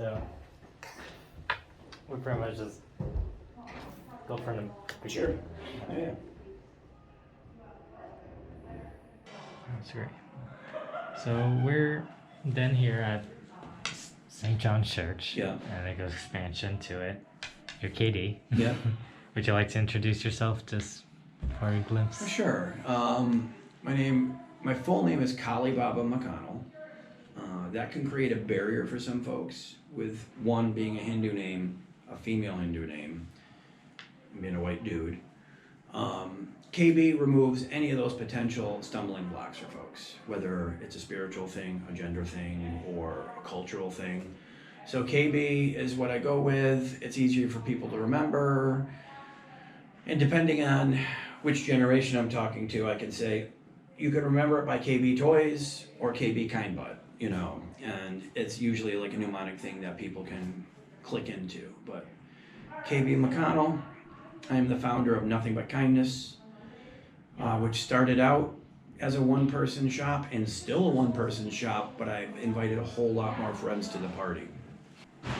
So we pretty much just go from the Sure. Yeah. That's great. So we're then here at St. John's Church. Yeah. And it goes expansion to it. You're KD. Yeah. Would you like to introduce yourself just for a glimpse? Sure. My full name is KB McConnell. That can create a barrier for some folks, with one being a Hindu name, a female Hindu name, and being a white dude. KB removes any of those potential stumbling blocks for folks, whether it's a spiritual thing, a gender thing, or a cultural thing. So KB is what I go with. It's easier for people to remember. And depending on which generation I'm talking to, I can say, you can remember it by KB Toys or KB Kind Bud, and it's usually like a mnemonic thing that people can click into. But KB McConnell, I am the founder of NothingButKindness, which started out as a one-person shop and still a one-person shop, but I've invited a whole lot more friends to the party.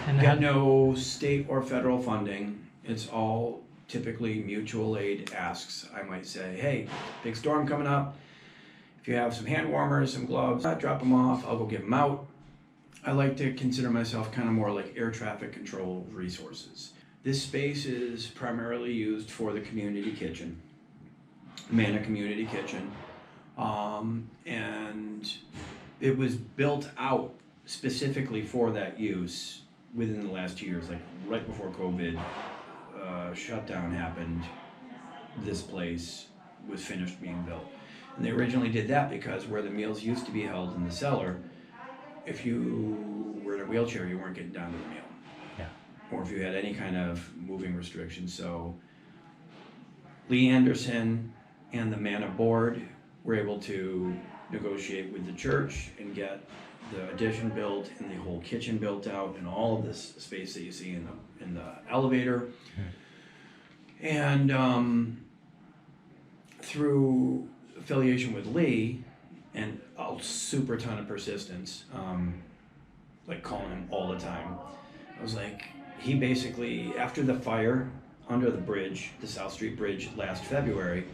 And Got no state or federal funding. It's all typically mutual aid asks. I might say, hey, big storm coming up. If you have some hand warmers, some gloves, drop them off. I'll go give them out. I like to consider myself kind of more like air traffic control resources. This space is primarily used for the community kitchen, Mana Community Kitchen. And it was built out specifically for that use within the last 2 years, like right before COVID shutdown happened. This place was finished being built. And they originally did that because where the meals used to be held in the cellar, if you were in a wheelchair, you weren't getting down to the meal. Yeah. Or if you had any kind of moving restrictions. So Lee Anderson and the Mana board were able to negotiate with the church and get the addition built and the whole kitchen built out and all of this space that you see in the elevator. And through affiliation with Lee and a super ton of persistence, like calling him all the time, I was like, he basically, after the fire under the bridge, the South Street Bridge last February,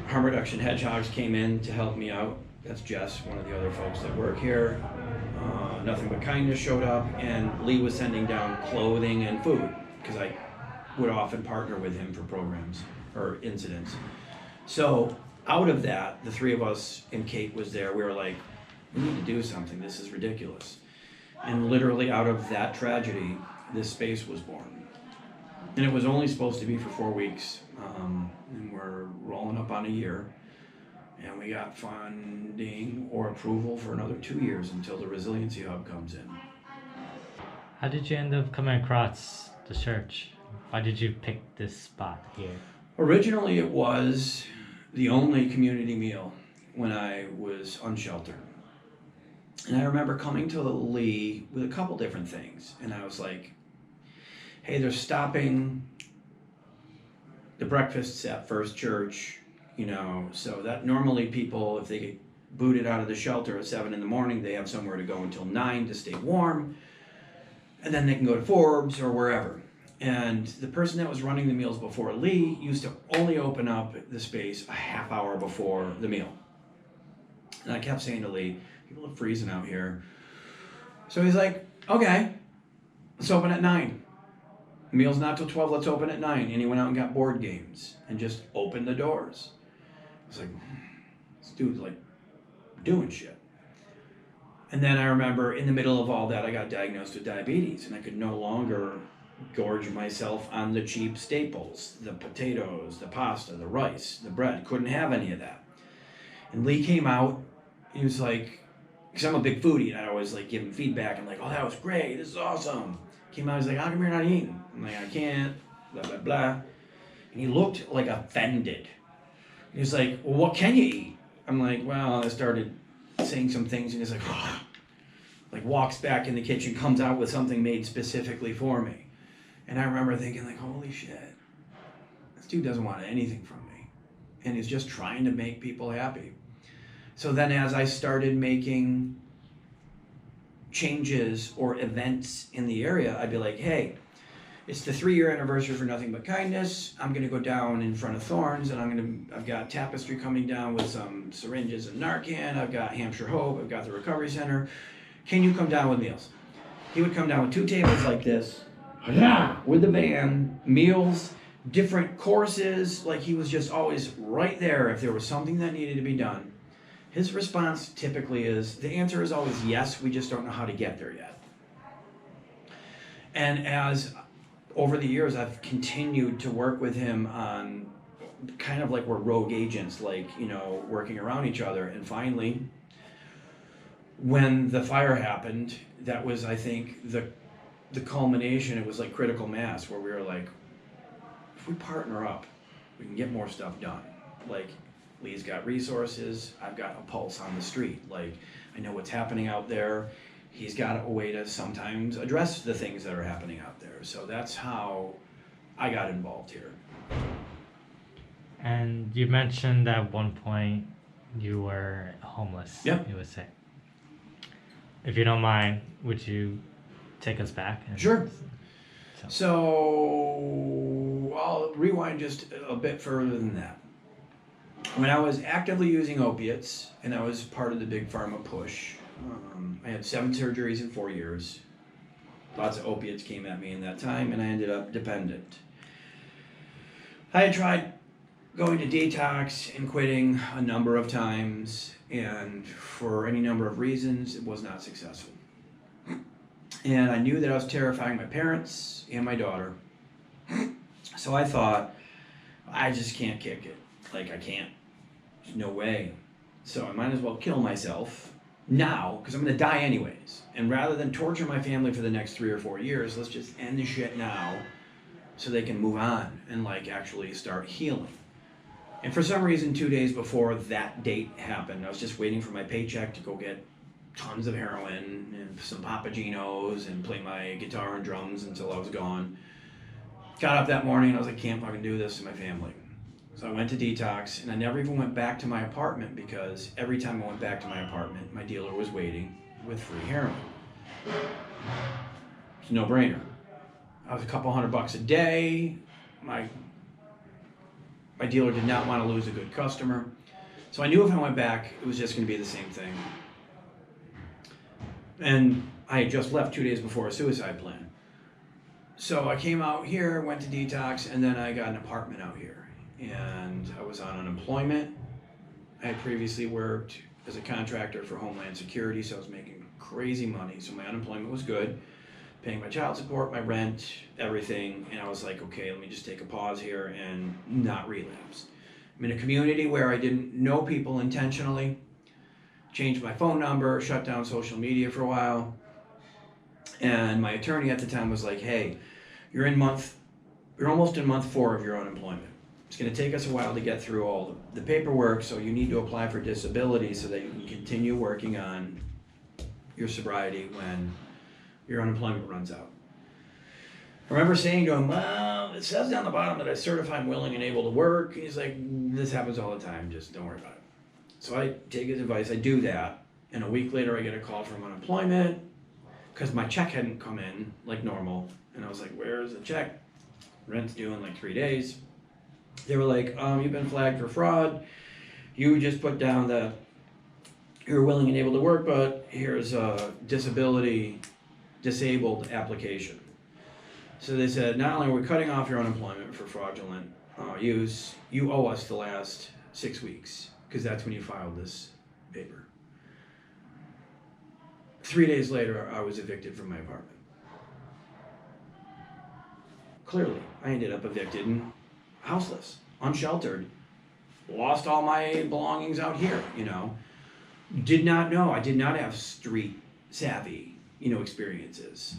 Harm Reduction Hedgehogs came in to help me out. That's Jess, one of the other folks that work here. Nothing But Kindness showed up, and Lee was sending down clothing and food, because I would often partner with him for programs or incidents. So out of that, the three of us, and Kate was there, we were like, we need to do something, this is ridiculous. And literally out of that tragedy, this space was born. And it was only supposed to be for 4 weeks, and we're rolling up on a year. And we got funding or approval for another 2 years until the Resiliency Hub comes in. How did you end up coming across the church? Why did you pick this spot here? Originally, it was the only community meal when I was unsheltered. And I remember coming to Lee with a couple different things. And I was like, hey, they're stopping the breakfasts at First Church, so that normally people, if they get booted out of the shelter at 7 in the morning, they have somewhere to go until 9 to stay warm. And then they can go to Forbes or wherever. And the person that was running the meals before Lee used to only open up the space a half hour before the meal. And I kept saying to Lee, people are freezing out here. So he's like, okay, let's open at 9. Meal's not till 12, let's open at 9. And he went out and got board games and just opened the doors. I was like, this dude's like doing shit. And then I remember in the middle of all that, I got diagnosed with diabetes, and I could no longer gorge myself on the cheap staples, the potatoes, the pasta, the rice, the bread. Couldn't have any of that. And Lee came out, he was like, because I'm a big foodie, and I always like give him feedback. I'm like, oh, that was great, this is awesome. Came out, he's like, how come you're not eating? I'm like, I can't, blah, blah, blah. And he looked like offended. He was like, well, what can you eat? I'm like, well, I started saying some things, and he's like, oh. Like walks back in the kitchen, comes out with something made specifically for me. And I remember thinking like, holy shit, this dude doesn't want anything from me. And he's just trying to make people happy. So then as I started making changes or events in the area, I'd be like, hey, it's the 3-year anniversary for Nothing But Kindness. I'm gonna go down in front of Thorns, and I've got Tapestry coming down with some syringes and Narcan. I've got Hampshire Hope. I've got the Recovery Center. Can you come down with meals? He would come down with 2 tables like this, with the van, meals, different courses. Like, he was just always right there if there was something that needed to be done. His response typically is, the answer is always yes, we just don't know how to get there yet. And as over the years, I've continued to work with him on kind of like we're rogue agents, like, you know, working around each other. And finally, when the fire happened, that was, I think, the culmination. It was like critical mass, where we were like, if we partner up, we can get more stuff done. Like, Lee's got resources, I've got a pulse on the street. Like, I know what's happening out there. He's got a way to sometimes address the things that are happening out there. So that's how I got involved here. And you mentioned at one point you were homeless. Yep. You would say. If you don't mind, would you take us back? Sure. So I'll rewind just a bit further than that. When I was actively using opiates, and I was part of the big pharma push, I had 7 surgeries in 4 years. Lots of opiates came at me in that time, and I ended up dependent. I had tried going to detox and quitting a number of times, and for any number of reasons, it was not successful. And I knew that I was terrifying my parents and my daughter. So I thought, I just can't kick it. Like, I can't. There's no way. So I might as well kill myself now, because I'm going to die anyways. And rather than torture my family for the next 3 or 4 years, let's just end the shit now so they can move on and, like, actually start healing. And for some reason, 2 days before that date happened, I was just waiting for my paycheck to go get tons of heroin and some Papagenos and play my guitar and drums until I was gone. Got up that morning and I was like, can't fucking do this to my family. So I went to detox, and I never even went back to my apartment, because every time I went back to my apartment, my dealer was waiting with free heroin. It's a no-brainer. I was a couple $100 a day. My dealer did not want to lose a good customer. So I knew if I went back, it was just going to be the same thing. And I had just left 2 days before a suicide plan. So I came out here, went to detox, and then I got an apartment out here. And I was on unemployment. I had previously worked as a contractor for Homeland Security, so I was making crazy money. So my unemployment was good, paying my child support, my rent, everything. And I was like, okay, let me just take a pause here and not relapse. I'm in a community where I didn't know people intentionally, changed my phone number, shut down social media for a while. And my attorney at the time was like, hey, you're almost in month 4 of your unemployment. It's going to take us a while to get through all the paperwork, so you need to apply for disability so that you can continue working on your sobriety when your unemployment runs out. I remember saying to him, well, it says down the bottom that I certify I'm willing and able to work. And he's like, this happens all the time, just don't worry about it. So I take his advice, I do that, and a week later I get a call from unemployment because my check hadn't come in like normal. And I was like, where's the check? Rent's due in like 3 days. They were like, you've been flagged for fraud. You just put down that you're willing and able to work, but here's a disabled application. So they said, not only are we cutting off your unemployment for fraudulent use, you owe us the last 6 weeks, because that's when you filed this paper. 3 days later, I was evicted from my apartment. Clearly, I ended up evicted and houseless, unsheltered, lost all my belongings out here, you know. Did not know, I did not have street savvy, you know, experiences.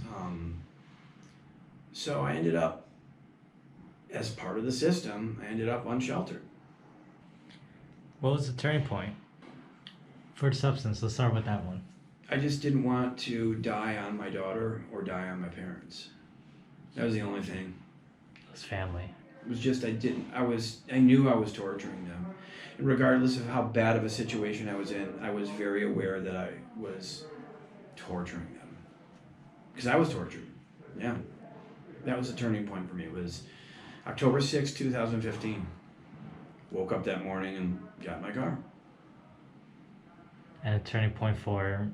So I ended up, as part of the system, I ended up unsheltered. What was the turning point for the substance? Let's start with that one. I just didn't want to die on my daughter or die on my parents. That was the only thing. It was family. It was just, I knew I was torturing them. And regardless of how bad of a situation I was in, I was very aware that I was torturing them. because I was tortured. Yeah, that was a turning point for me. It was October 6, 2015. Woke up that morning and got in my car. And a turning point for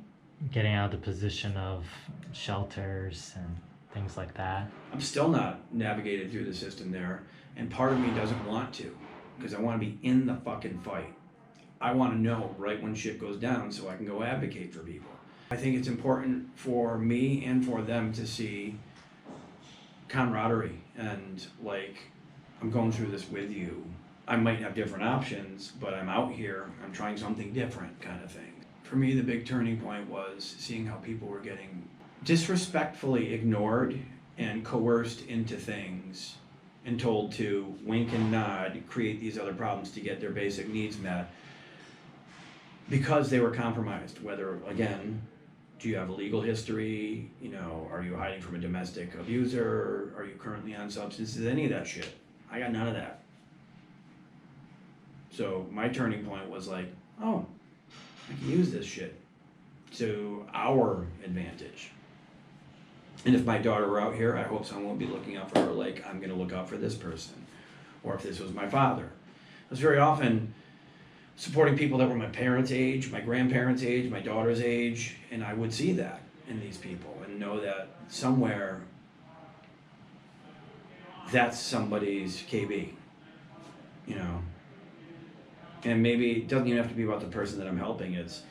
getting out of the position of shelters and things like that. I'm still not navigated through the system there, and part of me doesn't want to, because I want to be in the fucking fight. I want to know right when shit goes down so I can go advocate for people. I think it's important for me and for them to see camaraderie and like, I'm going through this with you. I might have different options, but I'm out here, I'm trying something different kind of thing. For me, the big turning point was seeing how people were getting disrespectfully ignored and coerced into things and told to wink and nod, create these other problems to get their basic needs met because they were compromised. Whether, again, do you have a legal history? You know, are you hiding from a domestic abuser? Are you currently on substances? Any of that shit. I got none of that. So my turning point was like, oh, I can use this shit to our advantage. And if my daughter were out here, I hope someone will be looking out for her like I'm gonna look out for this person. Or if this was my father. I was very often supporting people that were my parents' age, my grandparents' age, my daughter's age, and I would see that in these people and know that somewhere that's somebody's KB, you know. And maybe it doesn't even have to be about the person that I'm helping. It's,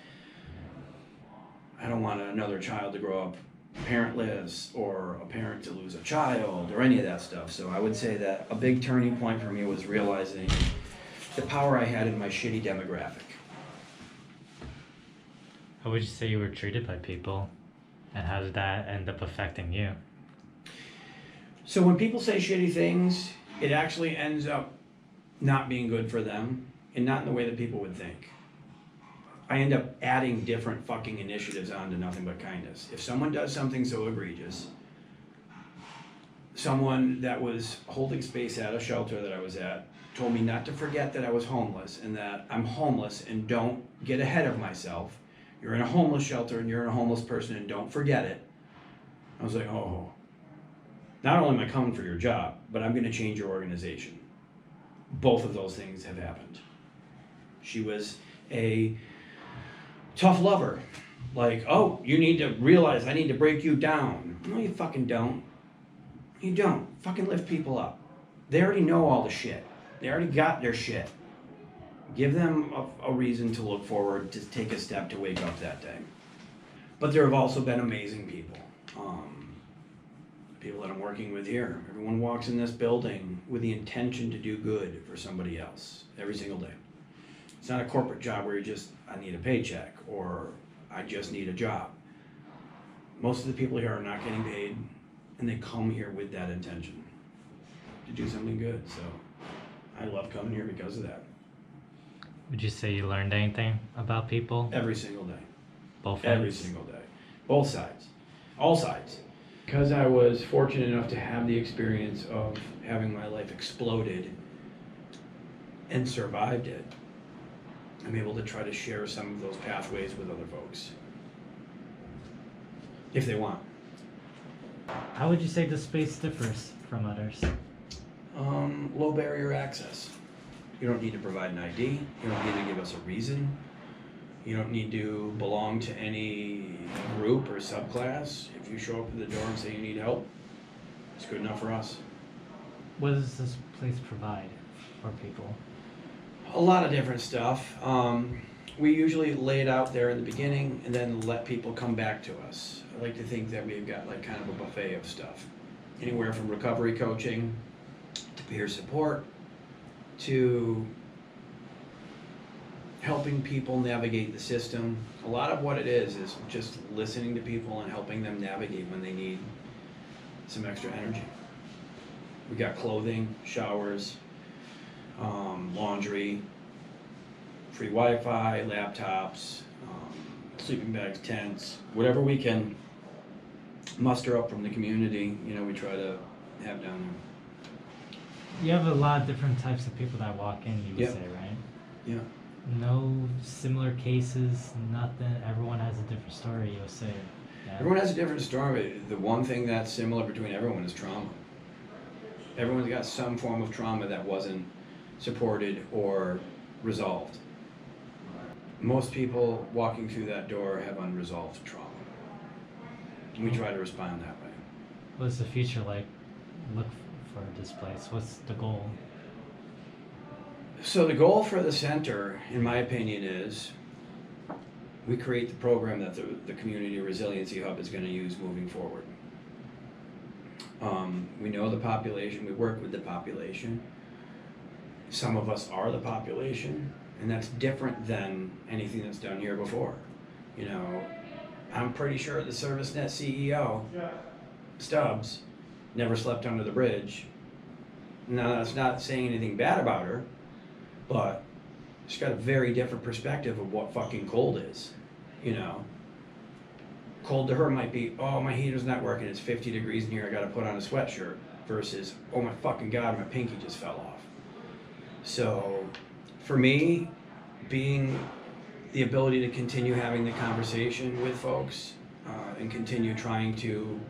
I don't want another child to grow up parentless or a parent to lose a child or any of that stuff. So I would say that a big turning point for me was realizing the power I had in my shitty demographic. How would you say you were treated by people, and how did that end up affecting you? So when people say shitty things, it actually ends up not being good for them and not in the way that people would think. I end up adding different fucking initiatives onto Nothing But Kindness. If someone does something so egregious, someone that was holding space at a shelter that I was at told me not to forget that I was homeless and that I'm homeless and don't get ahead of myself. You're in a homeless shelter and you're a homeless person and don't forget it. I was like, oh, not only am I coming for your job, but I'm gonna change your organization. Both of those things have happened. She was a tough lover. Like, oh, you need to realize I need to break you down. No, you fucking don't. You don't. Fucking lift people up. They already know all the shit. They already got their shit. Give them a reason to look forward, to take a step to wake up that day. But there have also been amazing people. People that I'm working with here. Everyone walks in this building with the intention to do good for somebody else every single day. It's not a corporate job where you just, I need a paycheck or I just need a job. Most of the people here are not getting paid and they come here with that intention to do something good. So I love coming here because of that. Would you say you learned anything about people? Every single day. Both Every ends? single day. Both sides. All sides. Because I was fortunate enough to have the experience of having my life exploded and survived it, I'm able to try to share some of those pathways with other folks. If they want. How would you say this space differs from others? Low barrier access. You don't need to provide an ID. You don't need to give us a reason. You don't need to belong to any group or subclass. If you show up at the door and say you need help, it's good enough for us. What does this place provide for people? A lot of different stuff. We usually lay it out there in the beginning and then let people come back to us. I like to think that we've got like kind of a buffet of stuff. Anywhere from recovery coaching to peer support to helping people navigate the system. A lot of what it is just listening to people and helping them navigate when they need some extra energy. We got clothing, showers, laundry, free Wi-Fi, laptops, sleeping bags, tents, whatever we can muster up from the community, you know, we try to have down there. You have a lot of different types of people that walk in, you would Yep. say, right? Yeah. No similar cases, nothing. Everyone has a different story, you'll say. Yeah. Everyone has a different story. The one thing that's similar between everyone is trauma. Everyone's got some form of trauma that wasn't supported or resolved. Most people walking through that door have unresolved trauma. We try to respond that way. What's the future like? Look for this place. What's the goal? So the goal for the center, in my opinion, is we create the program that the Community Resiliency Hub is going to use moving forward. We know the population, we work with the population. Some of us are the population, and that's different than anything that's done here before. You know, I'm pretty sure the ServiceNet CEO, Stubbs, never slept under the bridge. Now, that's not saying anything bad about her, but she's got a very different perspective of what fucking cold is, you know. Cold to her might be, oh, my heater's not working, it's 50 degrees in here, I gotta put on a sweatshirt, versus, oh my fucking God, my pinky just fell off. So, for me, being the ability to continue having the conversation with folks and continue trying to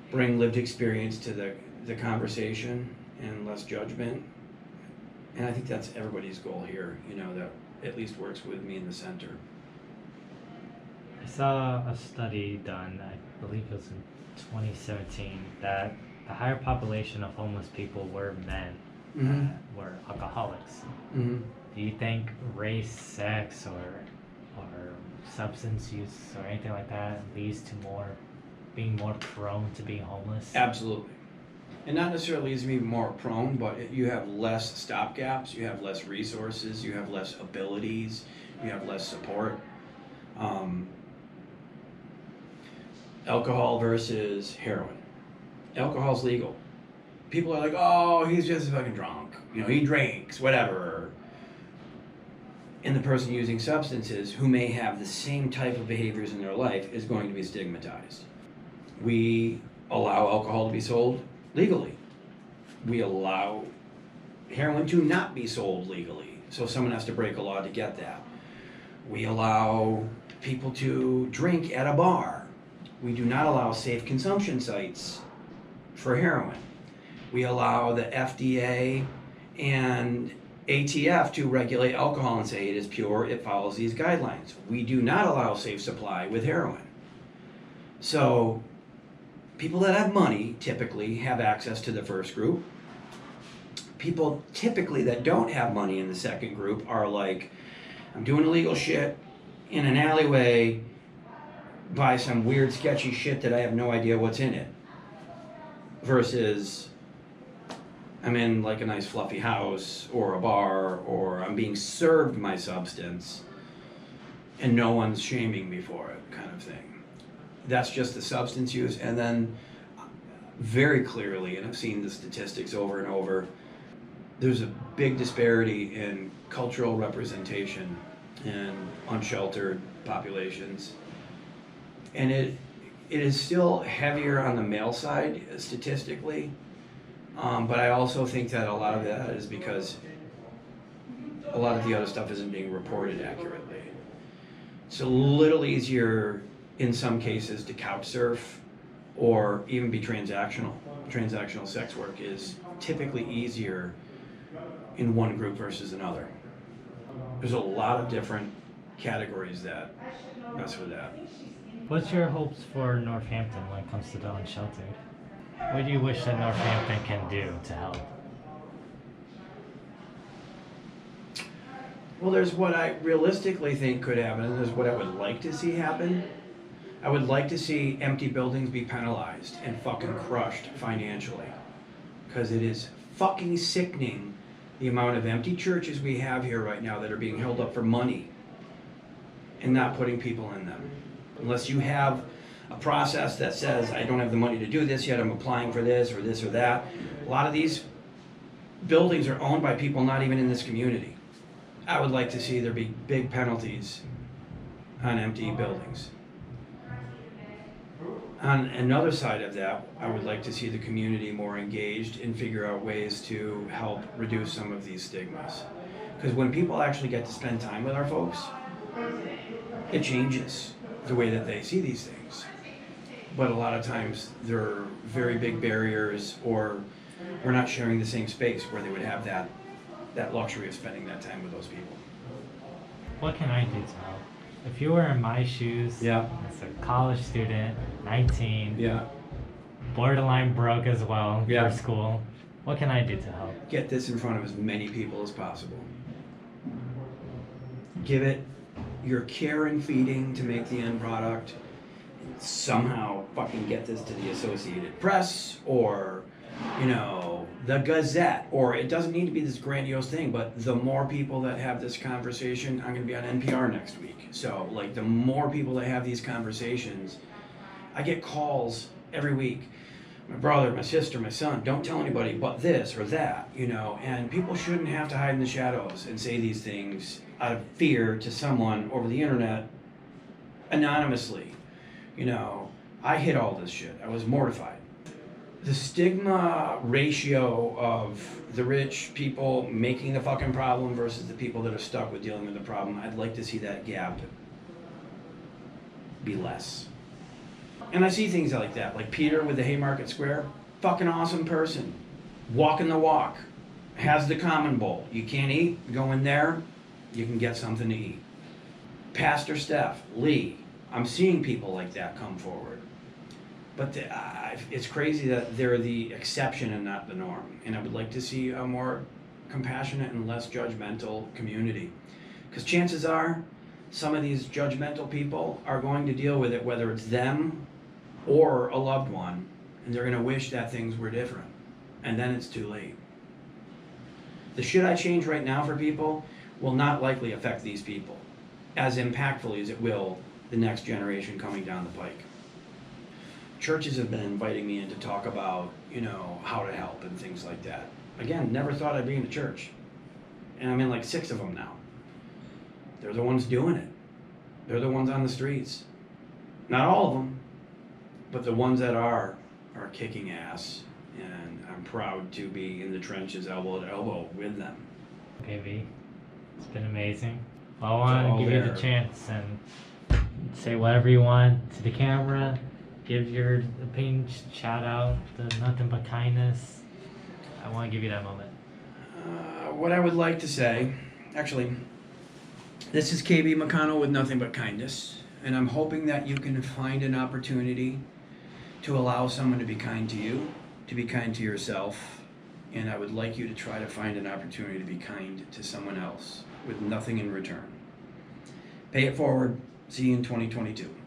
bring lived experience to the conversation and less judgment. And I think that's everybody's goal here, you know, that at least works with me in the center. I saw a study done, I believe it was in 2017, that the higher population of homeless people were men, were alcoholics. Mm-hmm. Do you think race, sex, or substance use or anything like that leads to being more prone to being homeless? Absolutely. And not necessarily leads me more prone, but you have less stopgaps, you have less resources, you have less abilities, you have less support. Alcohol versus heroin. Alcohol's legal. People are like, oh, he's just fucking drunk. You know, he drinks, whatever. And the person using substances who may have the same type of behaviors in their life is going to be stigmatized. We allow alcohol to be sold legally. We allow heroin to not be sold legally. So someone has to break a law to get that. We allow people to drink at a bar. We do not allow safe consumption sites for heroin. We allow the FDA and ATF to regulate alcohol and say it is pure, it follows these guidelines. We do not allow safe supply with heroin. So people that have money typically have access to the first group. People typically that don't have money in the second group are like, I'm doing illegal shit in an alleyway, buy some weird sketchy shit that I have no idea what's in it. Versus I'm in like a nice fluffy house or a bar, or I'm being served my substance and no one's shaming me for it, kind of thing. That's just the substance use. And then very clearly, and I've seen the statistics over and over, there's a big disparity in cultural representation in unsheltered populations. And it is still heavier on the male side statistically, but I also think that a lot of that is because a lot of the other stuff isn't being reported accurately. It's a little easier in some cases to couch surf or even be transactional. Transactional sex work is typically easier in one group versus another. There's a lot of different categories that mess with that. What's your hopes for Northampton when it comes to the unsheltered? What do you wish that Northampton can do to help? Well, there's what I realistically think could happen, and there's what I would like to see happen. I would like to see empty buildings be penalized and fucking crushed financially. Because it is fucking sickening the amount of empty churches we have here right now that are being held up for money and not putting people in them. Unless you have a process that says, I don't have the money to do this yet, I'm applying for this or that. A lot of these buildings are owned by people not even in this community. I would like to see there be big penalties on empty buildings. On another side of that, I would like to see the community more engaged and figure out ways to help reduce some of these stigmas. Because when people actually get to spend time with our folks, it changes the way that they see these things. but a lot of times there are very big barriers, or we're not sharing the same space where they would have that luxury of spending that time with those people. What can I do to help? If you were in my shoes, Yeah. as a college student, 19, Yeah. borderline broke as well Yeah. for school, what can I do to help? Get this in front of as many people as possible. Give it your care and feeding to make the end product. Somehow fucking get this to the Associated Press, or, you know, the Gazette, or it doesn't need to be this grandiose thing, but the more people that have this conversation, I'm going to be on NPR next week. So, like, the more people that have these conversations, I get calls every week. My brother, my sister, my son, don't tell anybody but this or that, you know, and people shouldn't have to hide in the shadows and say these things out of fear to someone over the internet anonymously. You know, I hid all this shit. I was mortified. The stigma ratio of the rich people making the fucking problem versus the people that are stuck with dealing with the problem, I'd like to see that gap be less. And I see things like that, like Peter with the Haymarket Square, fucking awesome person, walking the walk, has the common bowl. You can't eat, go in there, you can get something to eat. Pastor Steph, Lee, I'm seeing people like that come forward. But it's crazy that they're the exception and not the norm. And I would like to see a more compassionate and less judgmental community. Because chances are, some of these judgmental people are going to deal with it, whether it's them or a loved one, and they're going to wish that things were different. And then it's too late. The shit I change right now for people will not likely affect these people as impactfully as it will the next generation coming down the pike. Churches have been inviting me in to talk about, you know, how to help and things like that. Again, never thought I'd be in a church. And I'm in like 6 of them now. They're the ones doing it. They're the ones on the streets. Not all of them, but the ones that are kicking ass. And I'm proud to be in the trenches, elbow to elbow with them. Okay, V. It's been amazing. Well, I want to give you the chance and say whatever you want to the camera. Give your opinion, shout out to Nothing But Kindness. I want to give you that moment. What I would like to say, actually, this is KB McConnell with Nothing But Kindness, and I'm hoping that you can find an opportunity to allow someone to be kind to you, to be kind to yourself, and I would like you to try to find an opportunity to be kind to someone else with nothing in return. Pay it forward. See you in 2022.